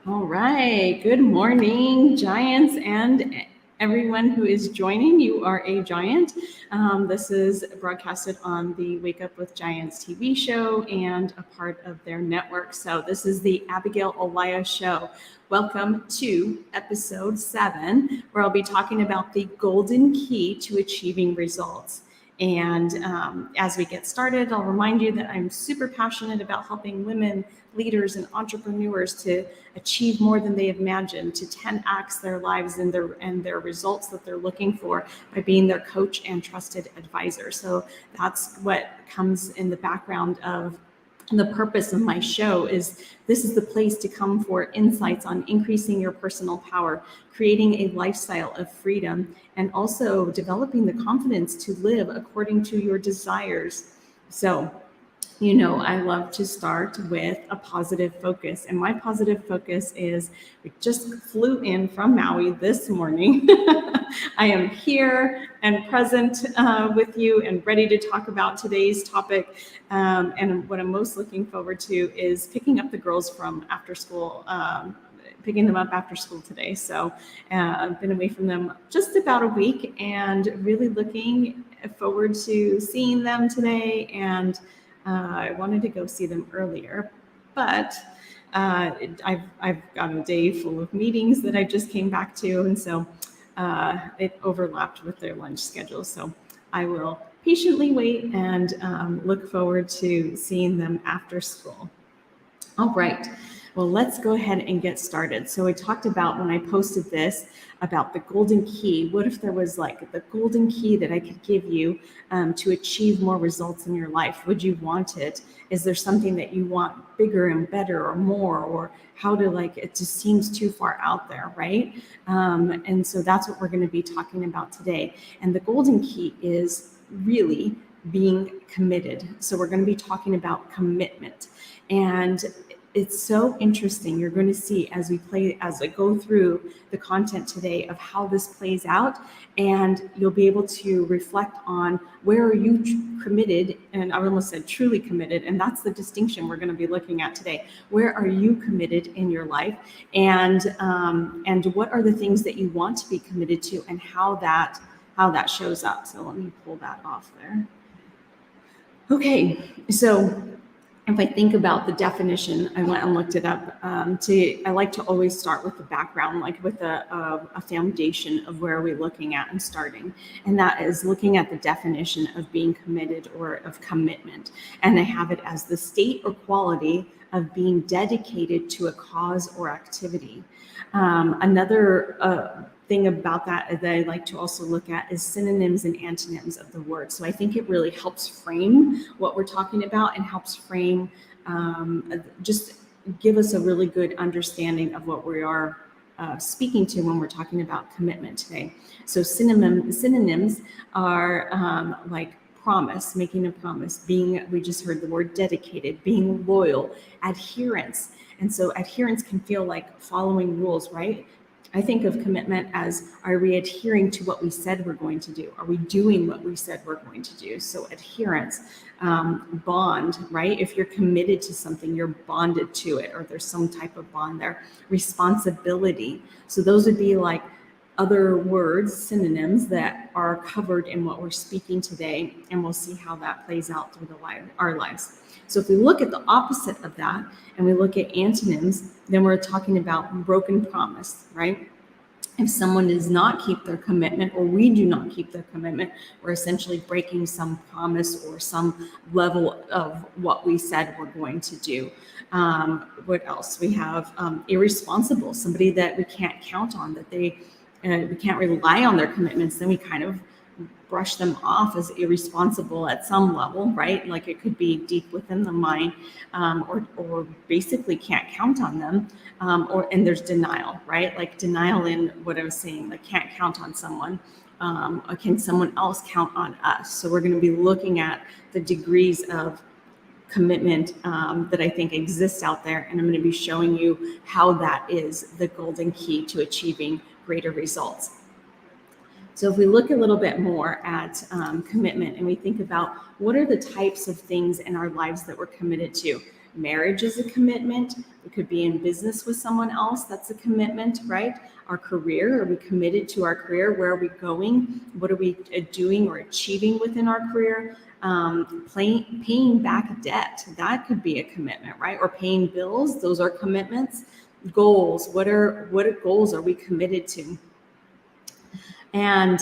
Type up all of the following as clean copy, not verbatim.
All right. Good morning, giants, and everyone who is joining. You are a giant. This is broadcasted on the Wake Up with Giants TV show and a part of their network. So this is the Abigail Olaya Show. Welcome to episode 7, where I'll be talking about the golden key to achieving results. And as we get started, I'll remind you that I'm super passionate about helping women, leaders, and entrepreneurs to achieve more than they imagined, to 10x their lives and their results that they're looking for by being their coach and trusted advisor. So that's what comes in the background of the purpose of my show. Is this is the place to come for insights on increasing your personal power, creating a lifestyle of freedom, and also developing the confidence to live according to your desires. So, I love to start with a positive focus. And my positive focus is we just flew in from Maui this morning. I am here and present with you and ready to talk about today's topic. And what I'm most looking forward to is picking up the girls from after school, picking them up after school today. So I've been away from them just about a week and really looking forward to seeing them today. And I wanted to go see them earlier, but I've got a day full of meetings that I just came back to, and so it overlapped with their lunch schedule. So I will patiently wait and look forward to seeing them after school. All right. Well, let's go ahead and get started. So I talked about, when I posted this, about the golden key. What if there was like the golden key that I could give you to achieve more results in your life? Would you want it? Is there something that you want bigger and better or more, or how to, like, it just seems too far out there, right? And so that's what we're going to be talking about today. And the golden key is really being committed. So we're going to be talking about commitment. And it's so interesting. You're going to see as I go through the content today of how this plays out, and you'll be able to reflect on where are you committed, and I almost said truly committed, and that's the distinction we're going to be looking at today. Where are you committed in your life, and what are the things that you want to be committed to, and how that shows up. So let me pull that off there. Okay, so if I think about the definition, I went and looked it up. I like to always start with the background, like with a foundation of where are we looking at and starting. And that is looking at the definition of being committed or of commitment. And I have it as the state or quality of being dedicated to a cause or activity. Another thing about that I like to also look at is synonyms and antonyms of the word. So I think it really helps frame what we're talking about and helps frame, just give us a really good understanding of what we are speaking to when we're talking about commitment today. So synonyms are like promise, making a promise, we just heard the word dedicated, being loyal, adherence. And so adherence can feel like following rules, right? I think of commitment as, are we adhering to what we said we're going to do? Are we doing what we said we're going to do? So adherence, bond, right? If you're committed to something, you're bonded to it, or there's some type of bond there. Responsibility. So those would be like other words, synonyms that are covered in what we're speaking today, and we'll see how that plays out through our lives. So if we look at the opposite of that and we look at antonyms, then we're talking about broken promise, right? If someone does not keep their commitment, or we do not keep their commitment, we're essentially breaking some promise or some level of what we said we're going to do. What else? We have irresponsible, somebody that we can't count on, that we can't rely on their commitments, then we kind of brush them off as irresponsible at some level, right? Like it could be deep within the mind, or basically can't count on them, and there's denial, right? Like denial in what I was saying, like can't count on someone. Or can someone else count on us? So we're going to be looking at the degrees of commitment that I think exists out there, and I'm going to be showing you how that is the golden key to achieving greater results. So if we look a little bit more at commitment, and we think about what are the types of things in our lives that we're committed to. Marriage is a commitment. We could be in business with someone else. That's a commitment, right? Our career, are we committed to our career? Where are we going? What are we doing or achieving within our career? Paying back debt, that could be a commitment, right? Or paying bills, those are commitments. Goals, what goals are we committed to? And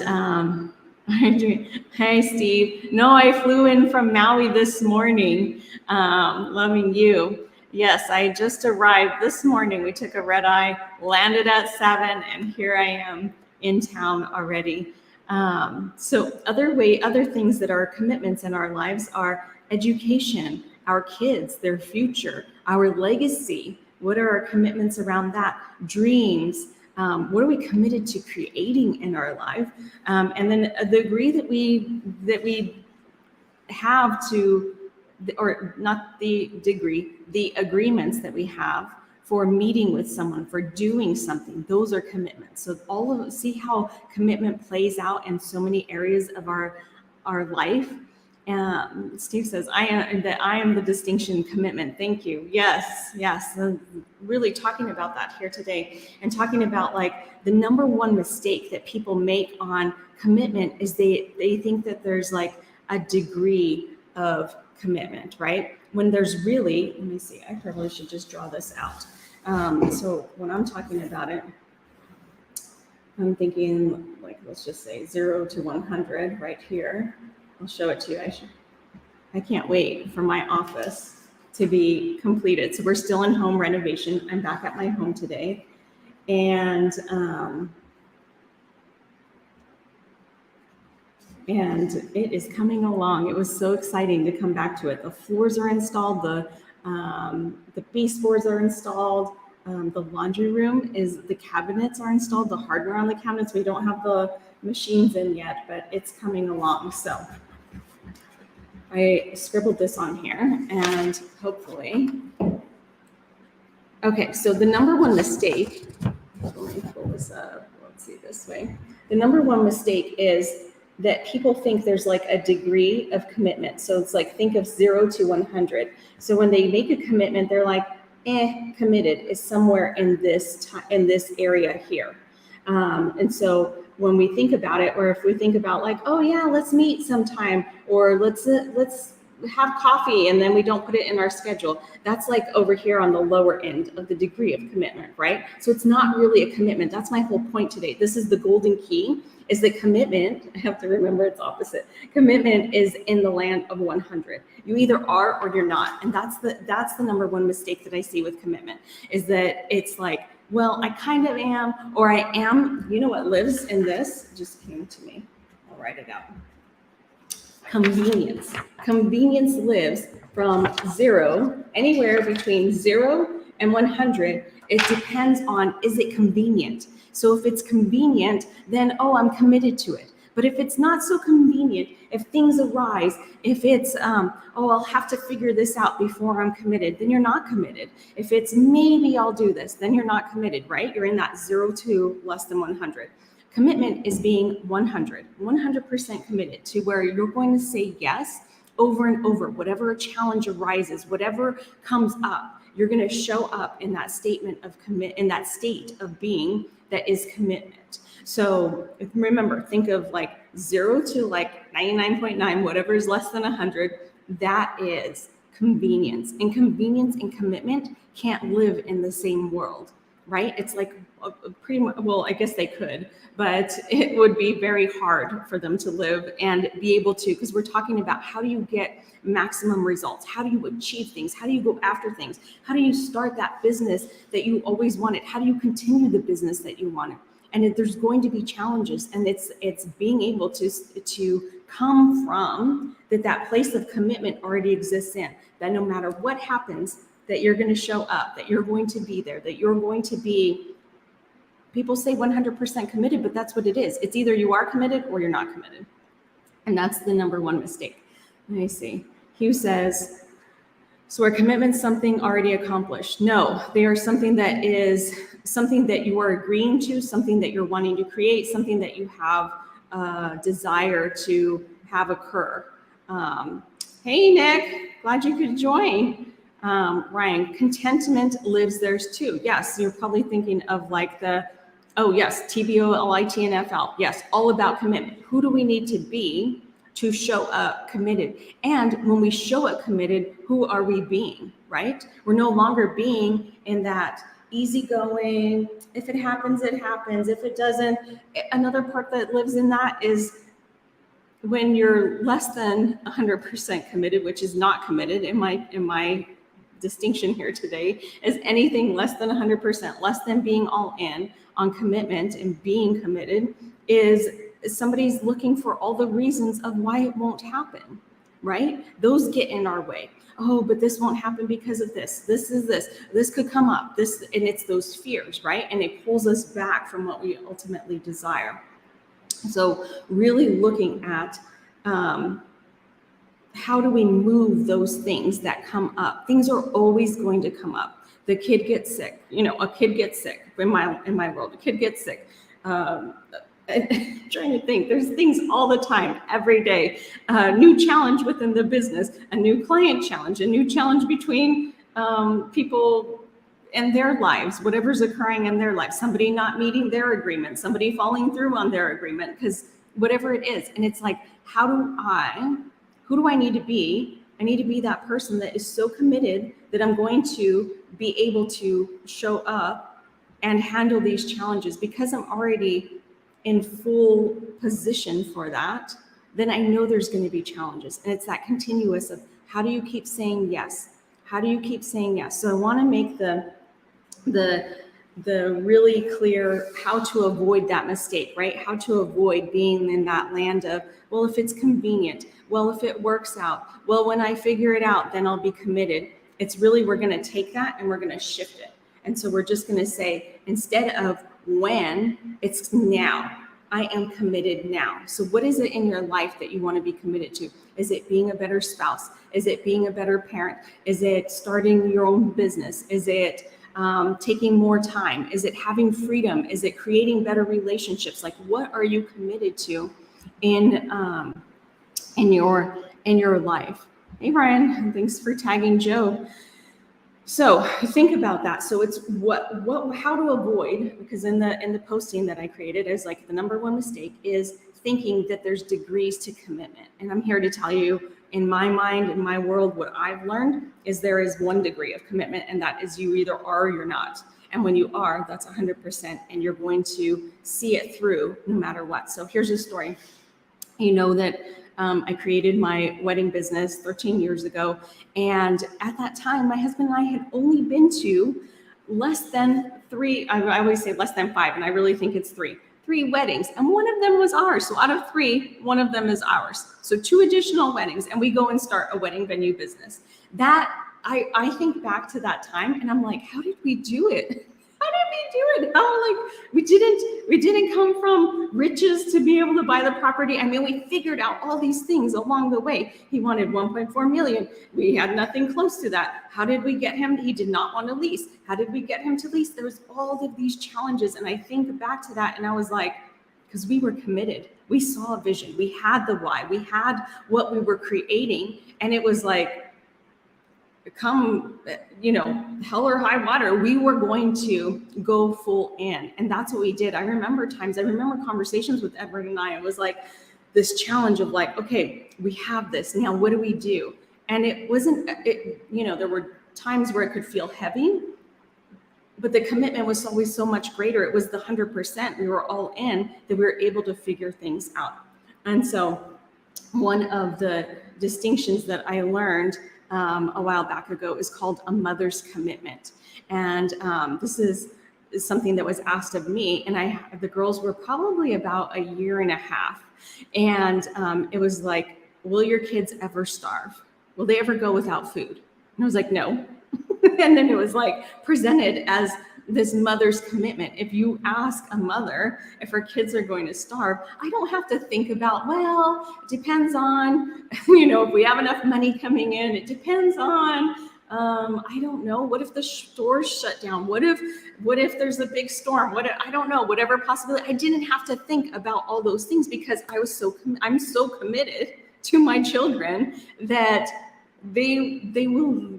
hey, Steve. No, I flew in from Maui this morning. Loving you. Yes, I just arrived this morning. We took a red eye, landed at 7, and here I am in town already. So other things that are commitments in our lives are education, our kids, their future, our legacy. What are our commitments around that? Dreams. What are we committed to creating in our life? And then the degree that we have to, or not the degree, the agreements that we have for meeting with someone, for doing something, those are commitments. So see how commitment plays out in so many areas of our life. Steve says, I am the distinction commitment. Thank you. Yes. I'm really talking about that here today, and talking about like the number one mistake that people make on commitment is they think that there's like a degree of commitment, right? When there's really, let me see, I probably should just draw this out. So when I'm talking about it, I'm thinking like, let's just say 0 to 100 right here. I'll show it to you. I can't wait for my office to be completed. So we're still in home renovation. I'm back at my home today. And it is coming along. It was so exciting to come back to it. The floors are installed, the baseboards are installed, the laundry room the cabinets are installed, the hardware on the cabinets. We don't have the machines in yet, but it's coming along. So I scribbled this on here, and hopefully, okay, so the number one mistake, let me pull this up, let's see this way. The number one mistake is that people think there's like a degree of commitment. So it's like, think of 0 to 100. So when they make a commitment, they're like, committed is somewhere in this area here. And so when we think about it, or if we think about like, oh yeah, let's meet sometime, or let's have coffee, and then we don't put it in our schedule, that's like over here on the lower end of the degree of commitment, right? So it's not really a commitment. That's my whole point today. This is the golden key, is that commitment, I have to remember it's opposite. Commitment is in the land of 100. You either are or you're not. And that's the number one mistake that I see with commitment, is that it's like, well, I kind of am, or I am. You know what lives in this? It just came to me. I'll write it out. Convenience. Convenience lives from 0, anywhere between 0 and 100. It depends on, is it convenient? So if it's convenient, then, I'm committed to it. But if it's not so convenient, if things arise, if it's, I'll have to figure this out before I'm committed, then you're not committed. If it's maybe I'll do this, then you're not committed, right? You're in that 0 to less than 100. Commitment is being 100% committed to where you're going to say yes over and over. Whatever challenge arises, whatever comes up, you're going to show up in that statement of in that state of being that is commitment. So remember, think of like 0 to like 99.9, whatever is less than 100, that is convenience. And convenience and commitment can't live in the same world, right? It's like pretty much, well, I guess they could, but it would be very hard for them to live and be able to, because we're talking about how do you get maximum results? How do you achieve things? How do you go after things? How do you start that business that you always wanted? How do you continue the business that you wanted? And there's going to be challenges, and it's being able to come from that place of commitment already exists in, that no matter what happens, that you're going to show up, that you're going to be there, that you're going to be, people say 100% committed, but that's what it is. It's either you are committed or you're not committed. And that's the number one mistake. Let me see. Hugh says, so are commitments something already accomplished? No, they are something that is something that you are agreeing to, something that you're wanting to create, something that you have a desire to have occur. Hey, Nick, glad you could join. Ryan, contentment lives theirs too. Yes, you're probably thinking of like oh yes, TBO, LIT, and FL. Yes, all about commitment. Who do we need to be to show up committed? And when we show up committed, who are we being, right? We're no longer being in that easygoing, if it happens, it happens. If it doesn't, another part that lives in that is when you're less than 100% committed, which is not committed in my distinction here today, is anything less than 100%, less than being all in on commitment and being committed, is somebody's looking for all the reasons of why it won't happen, right? Those get in our way. Oh, but this won't happen because of this. This could come up. And it's those fears, right? And it pulls us back from what we ultimately desire. So really looking at how do we move those things that come up? Things are always going to come up. The kid gets sick. A kid gets sick in my world. A kid gets sick. I'm trying to think. There's things all the time, every day. New challenge within the business, a new client challenge, a new challenge between people and their lives, whatever's occurring in their life, somebody not meeting their agreement, somebody falling through on their agreement, because whatever it is. And it's like, who do I need to be? I need to be that person that is so committed that I'm going to be able to show up and handle these challenges because I'm already in full position for that. Then I know there's going to be challenges. And it's that continuous of how do you keep saying yes? How do you keep saying yes? So I want to make the really clear how to avoid that mistake, right? How to avoid being in that land of, well, if it's convenient, well, if it works out, well, when I figure it out, then I'll be committed. It's really, we're going to take that and we're going to shift it. And so we're just going to say, instead of when, it's now. I am committed now. So what is it in your life that you want to be committed to? Is it being a better spouse? Is it being a better parent? Is it starting your own business? Is it taking more time? Is it having freedom? Is it creating better relationships? Like, what are you committed to in your life? Hey, Ryan, thanks for tagging Joe. So think about that. So it's how to avoid, because in the posting that I created, is like the number one mistake is thinking that there's degrees to commitment. And I'm here to tell you, in my mind, in my world, what I've learned is there is one degree of commitment, and that is you either are or you're not. And when you are, that's 100%, and you're going to see it through no matter what. So here's a story. You know that I created my wedding business 13 years ago. And at that time, my husband and I had only been to less than 3, I always say less than 5, and I really think it's 3 weddings. And one of them was ours. So out of 3, one of them is ours. So 2 additional weddings, and we go and start a wedding venue business. That, I think back to that time, and I'm like, how did we do it? How did we do it? How, we didn't come from riches to be able to buy the property. I mean, we figured out all these things along the way. He wanted 1.4 million. We had nothing close to that. How did we get him? He did not want to lease. How did we get him to lease? There was all of these challenges. And I think back to that and I was like, because we were committed. We saw a vision. We had the why. We had what we were creating. And it was like, come, hell or high water, we were going to go full in. And that's what we did. I remember conversations with Edward and I. It was like this challenge of like, okay, we have this. Now, what do we do? And it wasn't, there were times where it could feel heavy, but the commitment was always so much greater. It was the 100%. We were all in, that we were able to figure things out. And so one of the distinctions that I learned a while back ago is called a mother's commitment. And this is something that was asked of me. And the girls were probably about a year and a half. And it was like, will your kids ever starve? Will they ever go without food? And I was like, no. And then it was like presented as this mother's commitment. If you ask a mother if her kids are going to starve, I don't have to think about, well, it depends on, if we have enough money coming in. It depends on, I don't know. What if the stores shut down? What if there's a big storm? I don't know, whatever possibility. I didn't have to think about all those things because I'm so committed to my children that they will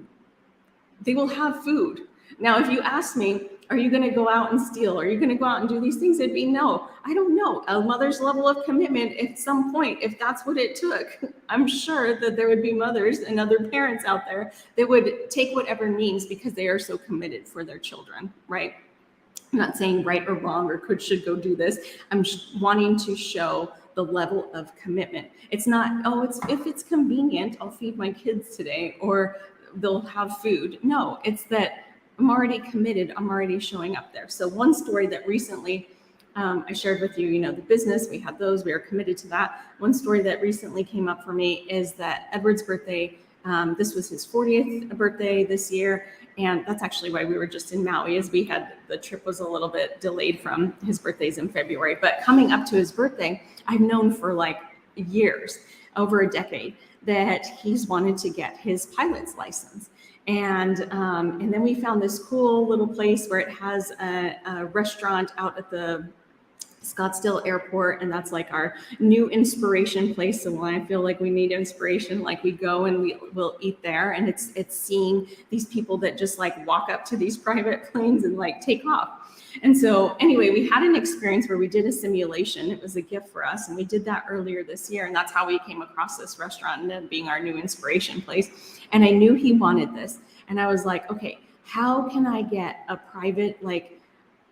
they will have food. Now, if you ask me, are you going to go out and steal? Are you going to go out and do these things? It'd be no. I don't know. A mother's level of commitment at some point, if that's what it took, I'm sure that there would be mothers and other parents out there that would take whatever means because they are so committed for their children, right? I'm not saying right or wrong or should go do this. I'm wanting to show the level of commitment. It's not, if it's convenient, I'll feed my kids today or they'll have food. No, it's that I'm already committed. I'm already showing up there. So one story that recently I shared with you, the business, we had those, we are committed to that. One story that recently came up for me is that Edward's birthday, this was his 40th birthday this year. And that's actually why we were just in Maui, as the trip was a little bit delayed from his birthday's in February. But coming up to his birthday, I've known for like years, over a decade, that he's wanted to get his pilot's license. And then we found this cool little place where it has a restaurant out at the Scottsdale Airport, and that's like our new inspiration place. So when I feel like we need inspiration, like we go and we'll eat there, and it's seeing these people that just like walk up to these private planes and like take off. And so anyway, we had an experience where we did a simulation. It was a gift for us, and we did that earlier this year, and that's how we came across this restaurant and then being our new inspiration place. And I knew he wanted this, and I was like, okay, how can I get a private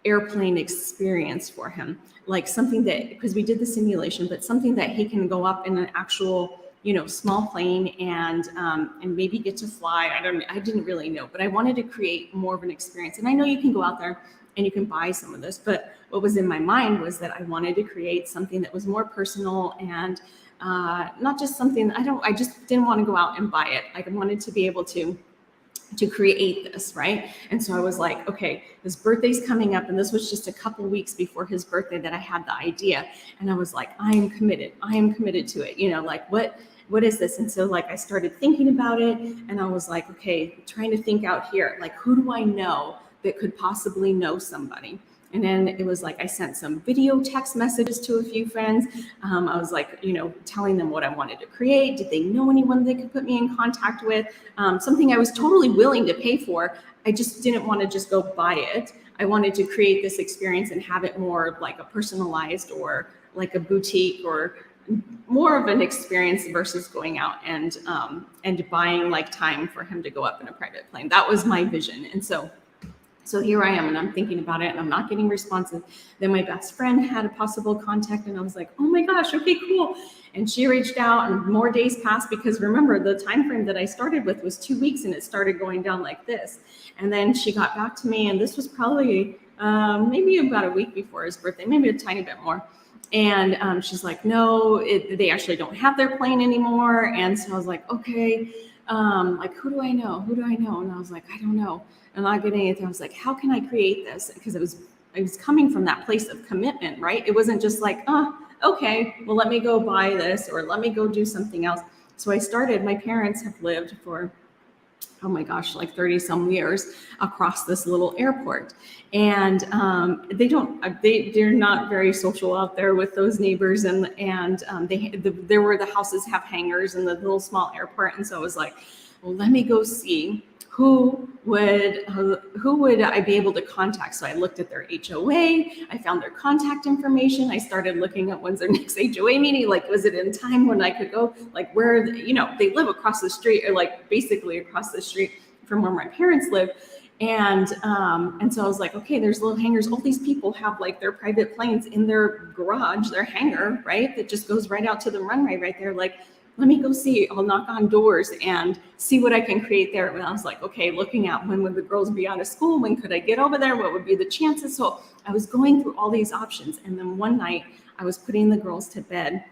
airplane experience for him, like something that, because we did the simulation, but something that he can go up in an actual small plane and maybe get to fly. I didn't really know, but I wanted to create more of an experience. And I know you can go out there and you can buy some of this, but what was in my mind was that I wanted to create something that was more personal and not just something I just didn't want to go out and buy it. Like I wanted to be able to create this, right? And so I was like, okay, his birthday's coming up, and this was just a couple weeks before his birthday that I had the idea. And I was like, I am committed to it. What is this? And so I started thinking about it, and I was like, okay, trying to think out here, like, who do I know that could possibly know somebody? And then it was like I sent some video text messages to a few friends. I was telling them what I wanted to create. Did they know anyone they could put me in contact with? Something I was totally willing to pay for. I just didn't want to just go buy it. I wanted to create this experience and have it more like a personalized or like a boutique or more of an experience versus going out and buying time for him to go up in a private plane. That was my vision. And so here I am, and I'm thinking about it, and I'm not getting responses. Then my best friend had a possible contact, and I was like, oh my gosh, okay, cool. And she reached out, and more days passed, because remember, the time frame that I started with was 2 weeks, and it started going down like this. And then she got back to me, and this was probably maybe about a week before his birthday, maybe a tiny bit more. And she's like, no, they actually don't have their plane anymore. And so I was like, okay, who do I know? And I was like, I don't know. I'm not getting anything. I was like, how can I create this? Because I was coming from that place of commitment, right? It wasn't just like, okay, well, let me go buy this or let me go do something else. So I started, my parents have lived for, oh my gosh, 30 some years across this little airport. And they're not very social out there with those neighbors. And there were the houses have hangars in the little small airport. And so I was like, well, let me go see who would I be able to contact? So I looked at their HOA, I found their contact information. I started looking at when's their next HOA meeting, was it in time when I could go, where, they live across the street, or basically across the street from where my parents live. And so I was like, okay, there's little hangars. All these people have their private planes in their garage, their hangar, right? That just goes right out to the runway right there. Let me go see, I'll knock on doors and see what I can create there. And I was like, okay, looking at when would the girls be out of school? When could I get over there? What would be the chances? So I was going through all these options. And then one night I was putting the girls to bed,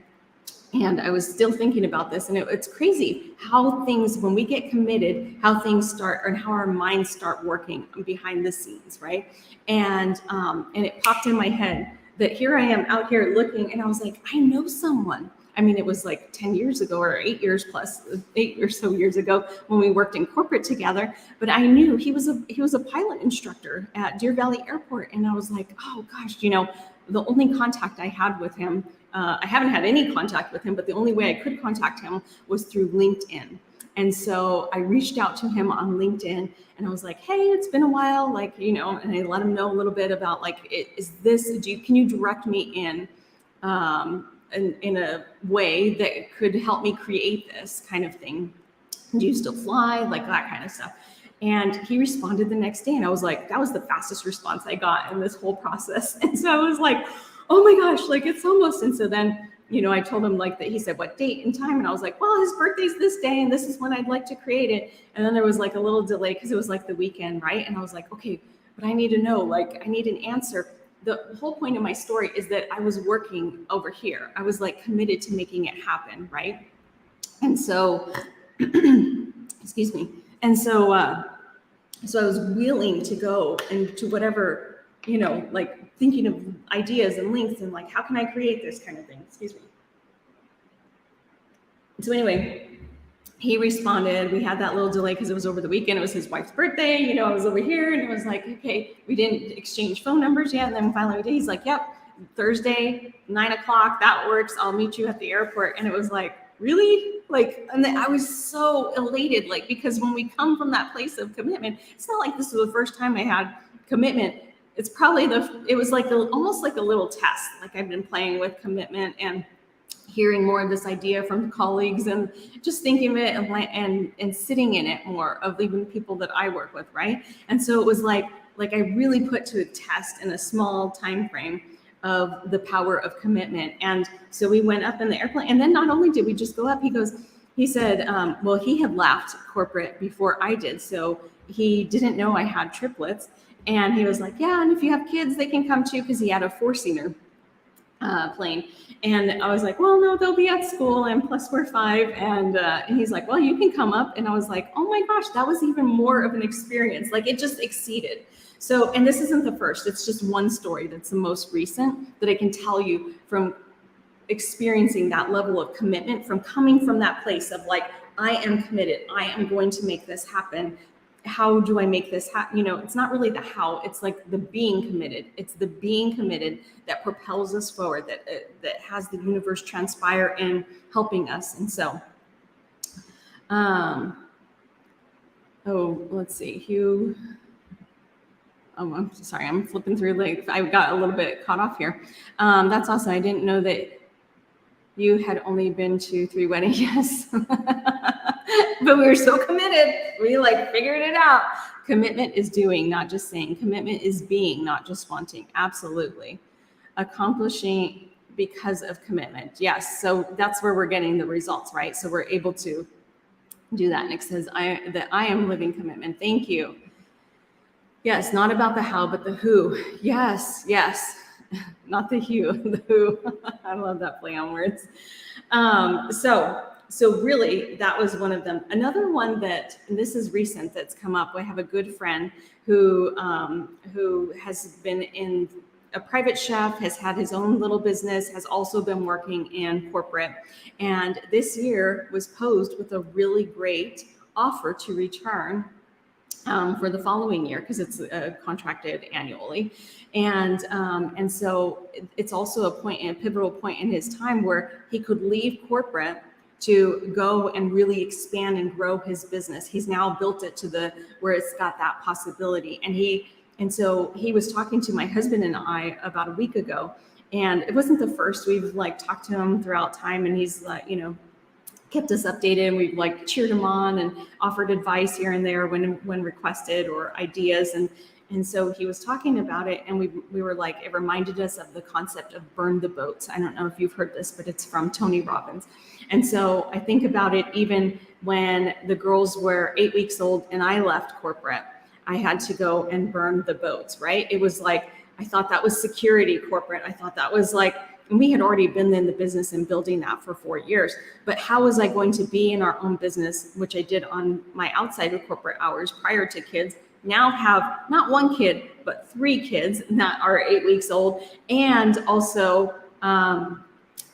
and I was still thinking about this. And it's crazy how things, when we get committed, how things start, and how our minds start working behind the scenes, right? And it popped in my head that here I am out here looking, and I was like, I know someone. I mean, it was 10 years ago, or 8 or so years ago, when we worked in corporate together. But I knew he was a pilot instructor at Deer Valley Airport. And I was like, oh gosh, the only contact I had with him, I haven't had any contact with him, but the only way I could contact him was through LinkedIn. And so I reached out to him on LinkedIn and I was like, hey, it's been a while, like, and I let him know a little bit about like, can you direct me in a way that could help me create this kind of thing? Do you still fly? Like that kind of stuff. And he responded the next day and I was like, that was the fastest response I got in this whole process. And so I was like, oh my gosh, like it's almost. And so then, I told him like that. He said, what date and time? And I was like, well, his birthday's this day and this is when I'd like to create it. And then there was like a little delay because it was like the weekend, right? And I was like, okay, but I need to know, like, I need an answer. The whole point of my story is that I was working over here. I was like committed to making it happen, right? And so, excuse me. And so I was willing to go and to whatever, like thinking of ideas and links and like, how can I create this kind of thing? Excuse me. So anyway, he responded. We had that little delay because it was over the weekend. It was his wife's birthday. I was over here and it was like, okay, we didn't exchange phone numbers yet. And then finally he's like, yep, Thursday, 9:00, that works. I'll meet you at the airport. And it was like, really? Like, and then I was so elated, like, because when we come from that place of commitment, it's not like this was the first time I had commitment. It's probably it was like almost like a little test. Like I've been playing with commitment and hearing more of this idea from colleagues and just thinking of it and sitting in it more of even people that I work with, right? And so it was like I really put to a test in a small time frame of the power of commitment. And so we went up in the airplane, and then not only did we just go up, he said, well, he had left corporate before I did, so he didn't know I had triplets. And he was like, yeah, and if you have kids, they can come too, because he had a 4-seater plane. And I was like, well, no, they'll be at school, and plus we're 5. And he's like, well, you can come up. And I was like, oh my gosh, that was even more of an experience. Like it just exceeded. So, and this isn't the first, it's just one story that's the most recent that I can tell you from experiencing that level of commitment, from coming from that place of like, I am committed, I am going to make this happen. How do I make this happen? It's not really the how, it's like the being committed. It's the being committed that propels us forward, that has the universe transpire in helping us. And so, let's see, Hugh. Oh, I'm sorry, I'm flipping through, like I got a little bit caught off here. That's awesome. I didn't know that you had only been to 3 weddings. Yes. But we were so committed. We like figured it out. Commitment is doing, not just saying. Commitment is being, not just wanting. Absolutely. Accomplishing because of commitment. Yes. So that's where we're getting the results, right? So we're able to do that. And it says that I am living commitment. Thank you. Yes, not about the how, but the who. Yes. Not the who, the who. I love that play on words. So really, that was one of them. Another one that, and this is recent, that's come up. I have a good friend who has been in a private chef, has had his own little business, has also been working in corporate, and this year was posed with a really great offer to return for the following year, because it's contracted annually. And so it's also a pivotal point in his time where he could leave corporate to go and really expand and grow his business. He's now built it to where it's got that possibility. And so he was talking to my husband and I about a week ago, and it wasn't the first. We've like talked to him throughout time, and he's kept us updated, and we've like cheered him on and offered advice here and there when requested, or ideas. And so he was talking about it, and we were like, it reminded us of the concept of burn the boats. I don't know if you've heard this, but it's from Tony Robbins. And so I think about it, even when the girls were 8 weeks old and I left corporate, I had to go and burn the boats, right? It was like, I thought that was security corporate. I thought that was like, and we had already been in the business and building that for 4 years. But how was I going to be in our own business, which I did on my outside of corporate hours prior to kids, now have not 1 kid, but 3 kids that are 8 weeks old, and also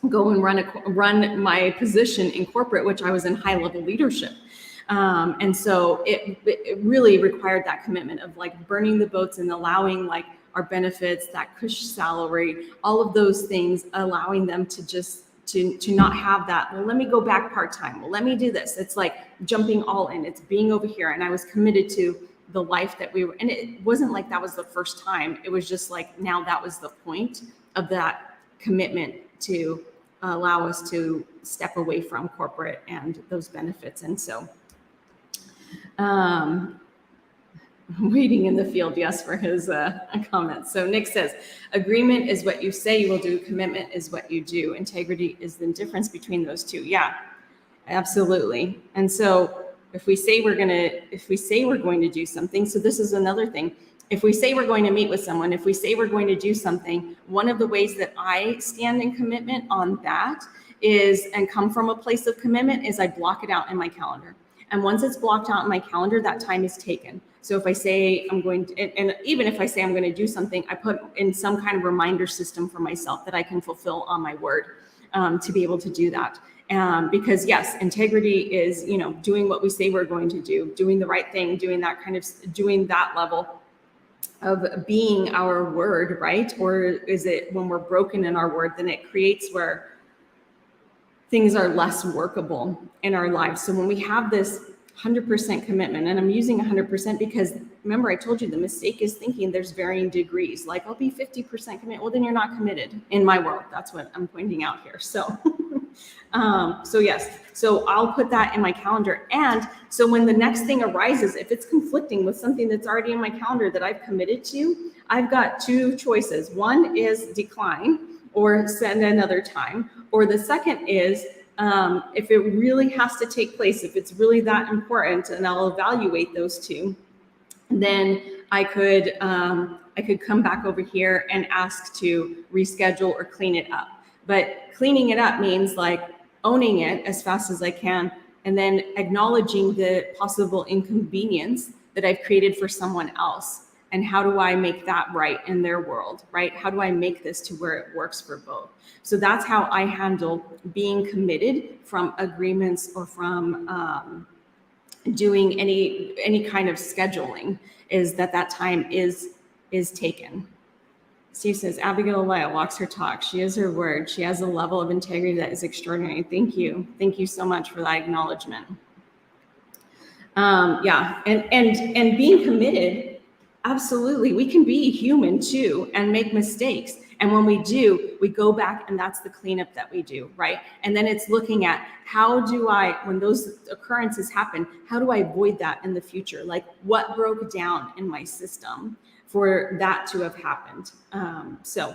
go and run my position in corporate, which I was in high level leadership. And so it really required that commitment of like burning the boats and allowing like our benefits, that cush salary, all of those things, allowing them to to not have that, well, let me go back part-time. Well, let me do this. It's like jumping all in. It's being over here. And I was committed to the life that we were, and it wasn't like that was the first time. It was just like, now that was the point of that commitment to allow us to step away from corporate and those benefits. And so, waiting in the field, yes, for his comment. So Nick says, agreement is what you say you will do. Commitment is what you do. Integrity is the difference between those two. Yeah, absolutely. And so if we say we're going to do something, so this is another thing. If we say we're going to meet with someone, if we say we're going to do something, one of the ways that I stand in commitment on that is, and come from a place of commitment, is I block it out in my calendar. And once it's blocked out in my calendar, that time is taken. So if I say I'm going to, and even if I say I'm going to do something, I put in some kind of reminder system for myself that I can fulfill on my word, to be able to do that. Because yes, integrity is, doing what we say we're going to do, doing the right thing, doing that level of being our word, right? Or is it when we're broken in our word, then it creates where things are less workable in our lives. So when we have this 100% commitment, and I'm using 100% because remember I told you the mistake is thinking there's varying degrees. Like I'll be 50% committed. Well, then you're not committed in my world. That's what I'm pointing out here. So, yes, so I'll put that in my calendar. And so when the next thing arises, if it's conflicting with something that's already in my calendar that I've committed to, I've got two choices. One is decline or send another time. Or the second is, if it really has to take place, if it's really that important, and I'll evaluate those two, then I could come back over here and ask to reschedule or clean it up. But cleaning it up means like owning it as fast as I can, and then acknowledging the possible inconvenience that I've created for someone else. And how do I make that right in their world, right? How do I make this to where it works for both? So that's how I handle being committed from agreements or from doing any kind of scheduling, is that time is taken. Steve says, Abigail Olaya walks her talk. She is her word. She has a level of integrity that is extraordinary. Thank you. Thank you so much for that acknowledgement. Yeah, and being committed, absolutely, we can be human too and make mistakes. And when we do, we go back and that's the cleanup that we do, right? And then it's looking at how do I, when those occurrences happen, how do I avoid that in the future? Like what broke down in my system for that to have happened? So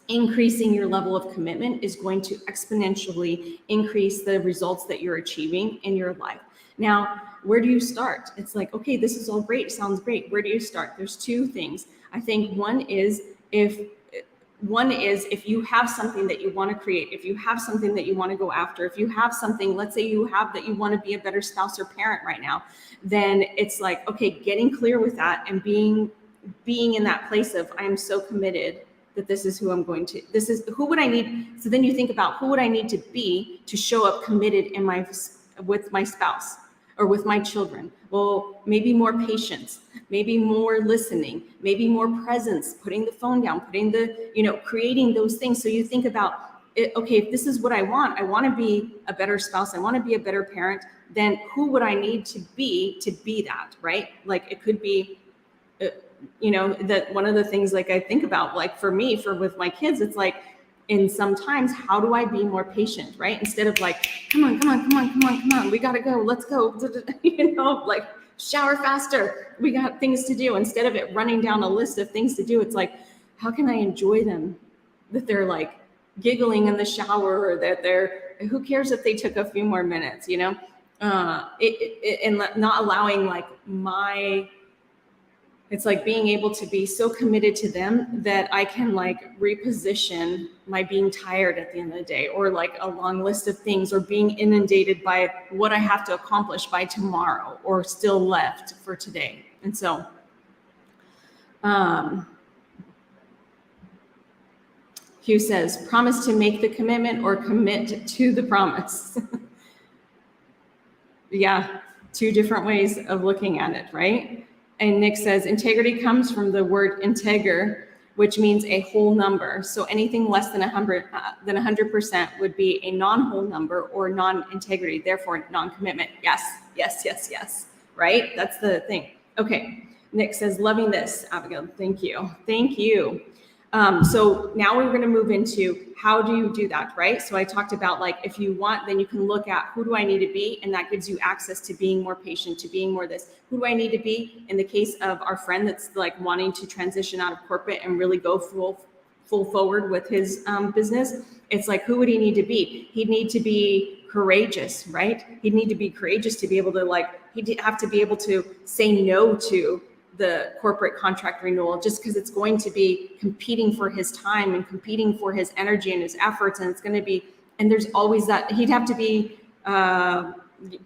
increasing your level of commitment is going to exponentially increase the results that you're achieving in your life. Now, where do you start? It's like, okay, this is all great, sounds great. Where do you start? There's two things. I think one is if you have something that you want to create, if you have something that you want to go after, if you have something, let's say you have that you want to be a better spouse or parent right now, then it's like, okay, getting clear with that and being in that place of I am so committed that this is who I'm going to, this is who would I need. So then you think about who would I need to be to show up committed in with my spouse or with my children. Well, maybe more patience, maybe more listening, maybe more presence, putting the phone down, creating those things. So you think about it, okay, if this is what I want to be a better spouse, I want to be a better parent, then who would I need to be that, right? Like it could be, that one of the things like I think about, like for me, with my kids, it's like, in sometimes, how do I be more patient, right? Instead of like, come on, we gotta go, let's go, like shower faster, we got things to do. Instead of it running down a list of things to do, it's like, how can I enjoy them? That they're like giggling in the shower, or that who cares if they took a few more minutes, and not allowing like it's like being able to be so committed to them that I can like reposition my being tired at the end of the day, or like a long list of things, or being inundated by what I have to accomplish by tomorrow or still left for today. And so, Hugh says, promise to make the commitment or commit to the promise. Yeah, two different ways of looking at it, right? And Nick says, integrity comes from the word integer, which means a whole number. So anything less than 100% would be a non-whole number or non-integrity, therefore non-commitment. Yes, yes, yes, yes, right? That's the thing. Okay, Nick says, loving this, Abigail. Thank you. Thank you. So now we're going to move into how do you do that, right? So I talked about like, if you want, then you can look at who do I need to be? And that gives you access to being more patient, to being more this. Who do I need to be? In the case of our friend that's like wanting to transition out of corporate and really go full forward with his business, it's like, who would he need to be? He'd need to be courageous, right? He'd need to be courageous to be able to he'd have to be able to say no to the corporate contract renewal, just because it's going to be competing for his time and competing for his energy and his efforts. And it's going to be, and there's always that, he'd have to be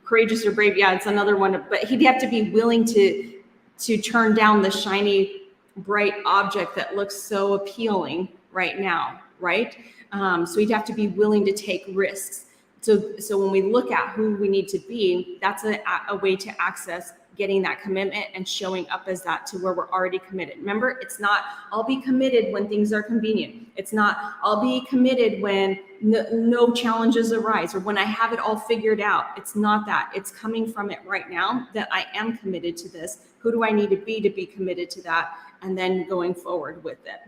courageous or brave. Yeah, it's another one, but he'd have to be willing to turn down the shiny, bright object that looks so appealing right now, right? So he'd have to be willing to take risks. So when we look at who we need to be, that's a way to access getting that commitment and showing up as that to where we're already committed. Remember, it's not, I'll be committed when things are convenient. It's not, I'll be committed when no challenges arise or when I have it all figured out. It's not that. It's coming from it right now that I am committed to this. Who do I need to be committed to that? And then going forward with it.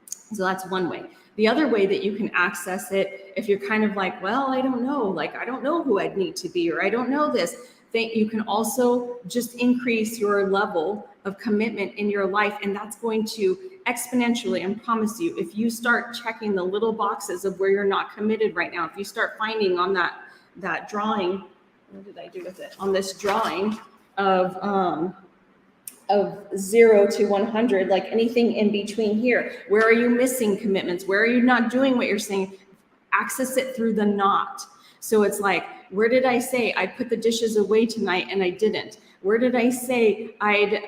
So that's one way. The other way that you can access it, if you're kind of like, well, I don't know, like, I don't know who I'd need to be, or I don't know this, then you can also just increase your level of commitment in your life. And that's going to exponentially, I promise you, if you start checking the little boxes of where you're not committed right now, if you start finding on that drawing, what did I do with it? On this drawing of 0 to 100, like anything in between here, where are you missing commitments? Where are you not doing what you're saying? Access it through the not. So it's like, where did I say I'd put the dishes away tonight and I didn't? Where did I say I'd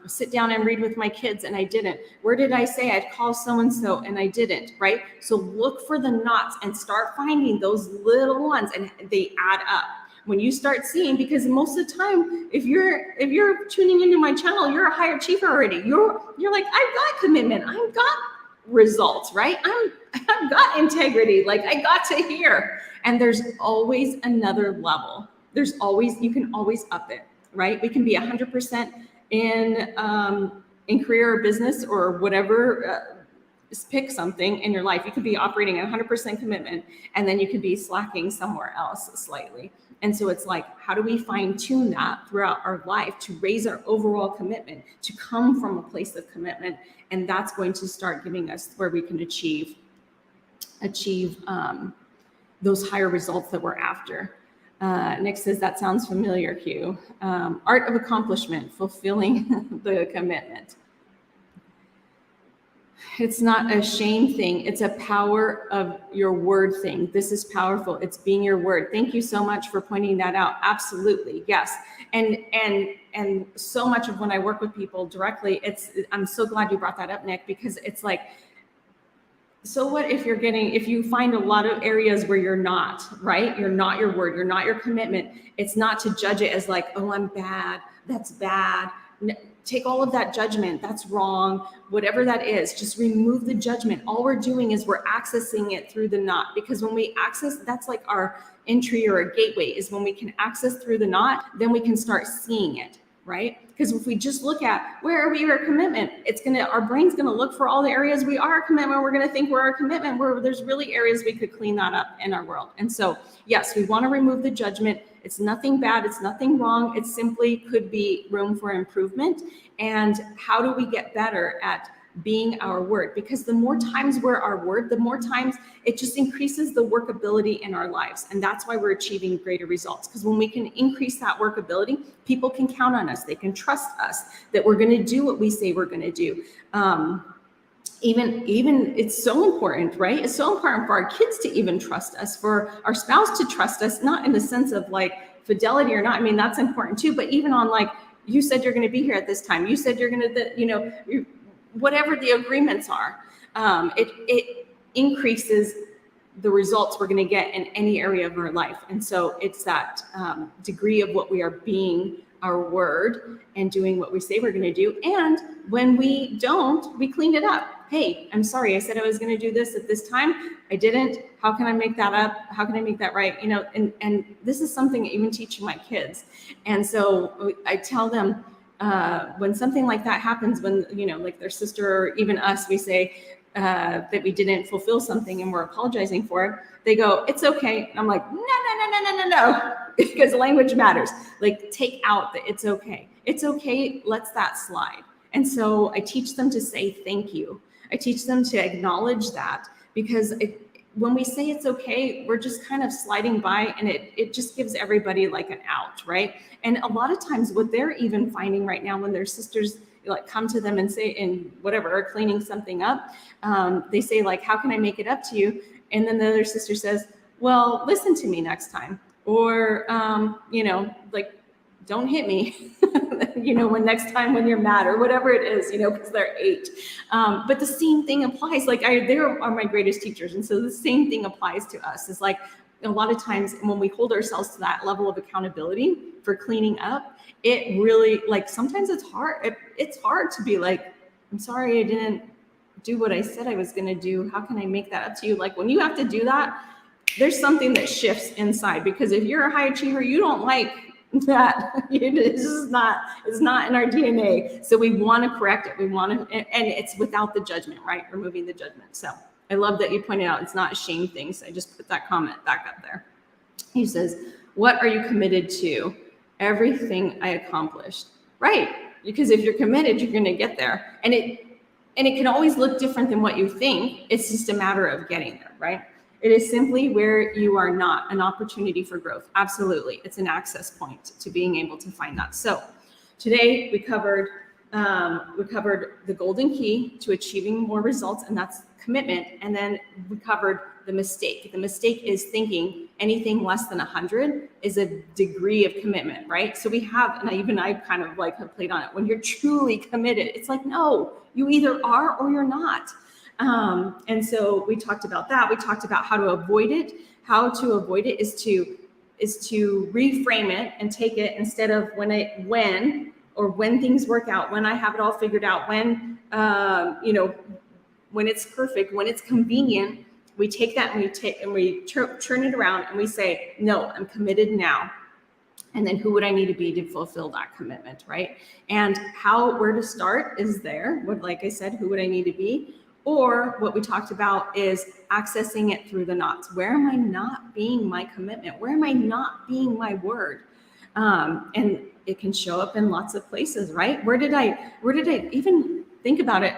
sit down and read with my kids and I didn't? Where did I say I'd call so-and-so and I didn't, right? So look for the nots and start finding those little ones, and they add up. When you start seeing, because most of the time, if you're tuning into my channel, you're a high achiever already. You're like, I've got commitment, I've got results, right? I've got integrity, like I got to here. And there's always another level. You can always up it, right? We can be 100% in career or business or whatever. Pick something in your life. You could be operating at 100% commitment, and then you could be slacking somewhere else slightly. And so it's like, how do we fine tune that throughout our life to raise our overall commitment, to come from a place of commitment? And that's going to start giving us where we can achieve those higher results that we're after. Nick says, that sounds familiar, Hugh. Art of accomplishment, fulfilling the commitment. It's not a shame thing. It's a power of your word thing. This is powerful. It's being your word. Thank you so much for pointing that out. Absolutely. Yes. And so much of when I work with people directly, I'm so glad you brought that up, Nick, because it's like, so what if you find a lot of areas where you're not, right? You're not your word. You're not your commitment. It's not to judge it as like, oh, I'm bad. That's bad. Take all of that judgment. That's wrong. Whatever that is, just remove the judgment. All we're doing is we're accessing it through the not, because when we access, that's like our entry or a gateway, is when we can access through the not, then we can start seeing it, right? Because if we just look at where are we our commitment, our brain's gonna look for all the areas we are a commitment. We're gonna think we're our commitment, where there's really areas we could clean that up in our world. And so, yes, we wanna remove the judgment. It's nothing bad, it's nothing wrong. It simply could be room for improvement. And how do we get better at being our word? Because the more times we're our word, the more times it just increases the workability in our lives. And that's why we're achieving greater results. Because when we can increase that workability, people can count on us. They can trust us that we're going to do what we say we're going to do. Even it's so important, right? It's so important for our kids to even trust us, for our spouse to trust us, not in the sense of like fidelity or not. I mean, that's important too, but even on like, you said you're going to be here at this time. You said you're going to, whatever the agreements are, it increases the results we're going to get in any area of our life. And so it's that degree of what we are being our word and doing what we say we're going to do. And when we don't, we clean it up. Hey, I'm sorry. I said I was going to do this at this time. I didn't. How can I make that up? How can I make that right? And this is something even teaching my kids. And so I tell them, when something like that happens, when, like their sister or even us, we say that we didn't fulfill something and we're apologizing for it. They go, it's okay. And I'm like, no, because language matters. Like, take out the it's okay. It's okay. Let's that slide. And so I teach them to say thank you. I teach them to acknowledge that, because when we say it's okay, we're just kind of sliding by, and it just gives everybody like an out, right? And a lot of times what they're even finding right now, when their sisters like come to them and say, in whatever, are cleaning something up, they say like, how can I make it up to you? And then the other sister says, well, listen to me next time. Or, like, don't hit me, when next time when you're mad, or whatever it is, because they're 8. But the same thing applies. Like, they are my greatest teachers. And so the same thing applies to us. It's like, a lot of times when we hold ourselves to that level of accountability for cleaning up, it really, like, sometimes it's hard. It's hard to be like, I'm sorry, I didn't do what I said I was going to do. How can I make that up to you? Like, when you have to do that, there's something that shifts inside, because if you're a high achiever, you don't like that. It's not in our DNA. So we want to correct it. We want to, and it's without the judgment, right? Removing the judgment. So I love that you pointed out it's not a shame thing. So I just put that comment back up there. He says, what are you committed to? Everything I accomplished. Right. Because if you're committed, you're going to get there. And it can always look different than what you think. It's just a matter of getting there, right? It is simply where you are not, an opportunity for growth. Absolutely. It's an access point to being able to find that. So today we covered the golden key to achieving more results, and that's commitment. And then we covered the mistake. The mistake is thinking anything less than 100 is a degree of commitment, right? So we have, and I kind of like have played on it. When you're truly committed, it's like, no, you either are or you're not. And so we talked about that. We talked about how to avoid it. How to avoid it is to reframe it and take it, instead of when things work out, when I have it all figured out, when it's perfect, when it's convenient, we take that and we turn it around and we say, no, I'm committed now. And then who would I need to be to fulfill that commitment, right? And where to start is there. Like I said, who would I need to be? Or what we talked about is accessing it through the nots. Where am I not being my commitment? Where am I not being my word? And it can show up in lots of places, right? Where did I even think about it?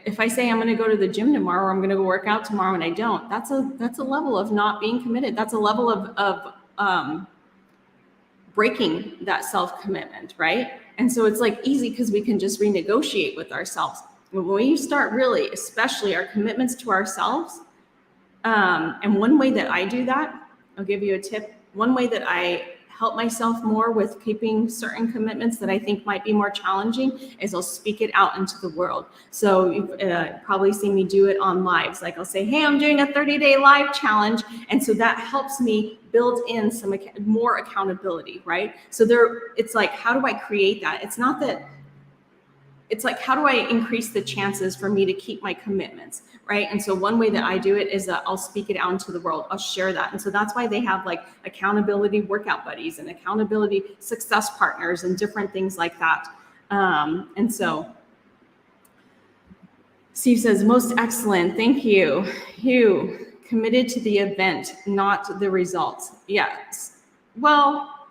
If I say I'm going to go to the gym tomorrow, or I'm going to go work out tomorrow, and I don't, that's a level of not being committed. That's a level of breaking that self-commitment, right? And so it's like easy, because we can just renegotiate with ourselves. When we start really, especially our commitments to ourselves, and one way that I do that, I'll give you a tip. One way that I help myself more with keeping certain commitments that I think might be more challenging is I'll speak it out into the world. So you've probably seen me do it on lives. Like I'll say, hey, I'm doing a 30-day live challenge. And so that helps me build in some more accountability, right? So it's like, how do I create that? It's like, how do I increase the chances for me to keep my commitments, right? And so one way that I do it is that I'll speak it out into the world. I'll share that. And so that's why they have like accountability workout buddies and accountability success partners and different things like that. And so Steve says, most excellent. Thank you. You committed to the event, not the results. Yes. Well,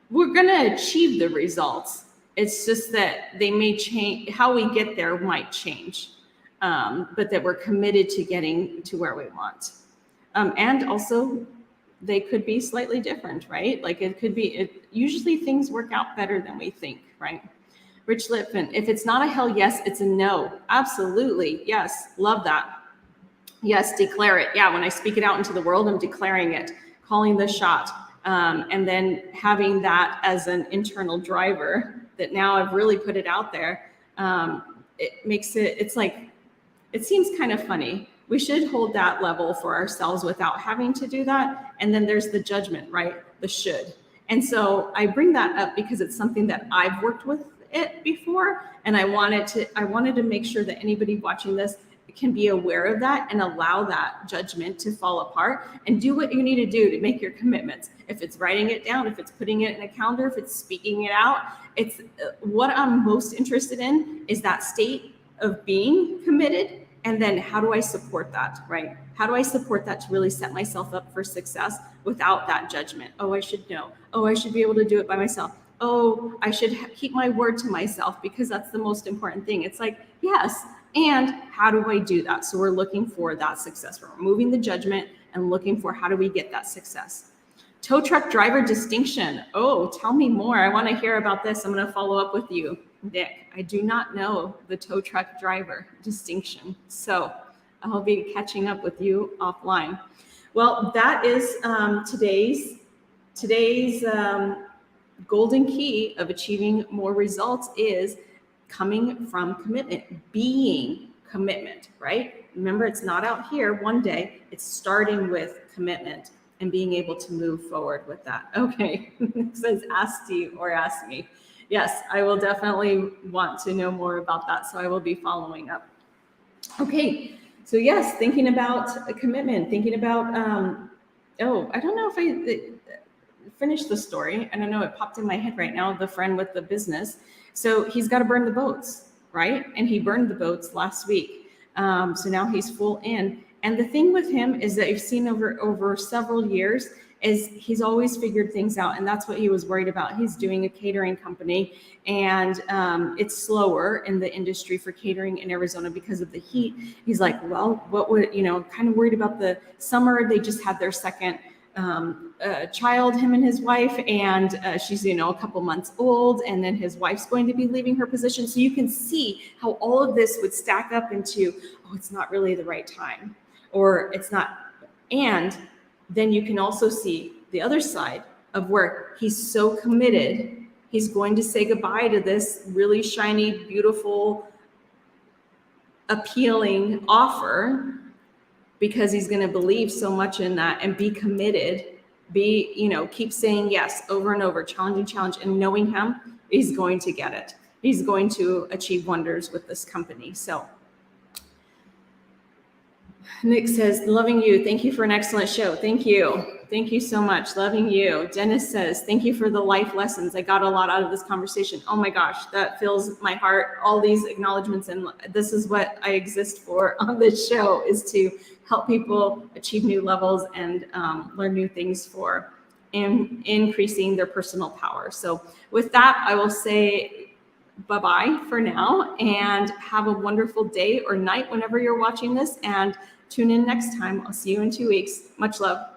we're going to achieve the results. It's just that they may change. How we get there might change, but that we're committed to getting to where we want. And also, they could be slightly different, right? Like usually things work out better than we think, right? Rich Litvin, if it's not a hell yes, it's a no. Absolutely. Yes. Love that. Yes. Declare it. Yeah. When I speak it out into the world, I'm declaring it, calling the shot. And then having that as an internal driver, that now I've really put it out there, it makes it's like, it seems kind of funny. We should hold that level for ourselves without having to do that. And then there's the judgment, right? The should. And so I bring that up because it's something that I've worked with it before. And I wanted to make sure that anybody watching this can be aware of that and allow that judgment to fall apart and do what you need to do to make your commitments. If it's writing it down, if it's putting it in a calendar, if it's speaking it out, it's what I'm most interested in is that state of being committed. And then how do I support that, right? How do I support that to really set myself up for success without that judgment? Oh, I should know. Oh, I should be able to do it by myself. Oh, I should keep my word to myself because that's the most important thing. It's like, yes. And how do I do that? So we're looking for that success. We're removing the judgment and looking for how do we get that success. Tow truck driver distinction. Oh, tell me more. I want to hear about this. I'm going to follow up with you, Nick. I do not know the tow truck driver distinction. So I'll be catching up with you offline. Well, that is today's golden key of achieving more results is coming from commitment, being commitment, right? Remember, it's not out here one day. It's starting with commitment and being able to move forward with that. Okay, it says ask Steve or ask me. Yes, I will definitely want to know more about that. So I will be following up. Okay, so yes, thinking about a commitment, thinking about, I don't know if I finished the story. I don't know, it popped in my head right now, the friend with the business. So he's got to burn the boats, right? And he burned the boats last week. So now he's full in. And the thing with him is that I've seen over several years is he's always figured things out. And that's what he was worried about. He's doing a catering company and it's slower in the industry for catering in Arizona because of the heat. He's like, well, what would, kind of worried about the summer. They just had their second child, him and his wife, and she's a couple months old, and then his wife's going to be leaving her position. So you can see how all of this would stack up into, oh, it's not really the right time, or it's not. And then you can also see the other side of where he's so committed, he's going to say goodbye to this really shiny, beautiful, appealing offer because he's going to believe so much in that and be committed, keep saying yes over and over, challenge, and knowing him, he's going to get it. He's going to achieve wonders with this company. So Nick says, loving you. Thank you for an excellent show. Thank you. Thank you so much. Loving you. Dennis says, thank you for the life lessons. I got a lot out of this conversation. Oh my gosh, that fills my heart. All these acknowledgments. And this is what I exist for on this show, is to help people achieve new levels and learn new things for increasing their personal power. So with that, I will say bye-bye for now and have a wonderful day or night whenever you're watching this, and tune in next time. I'll see you in 2 weeks. Much love.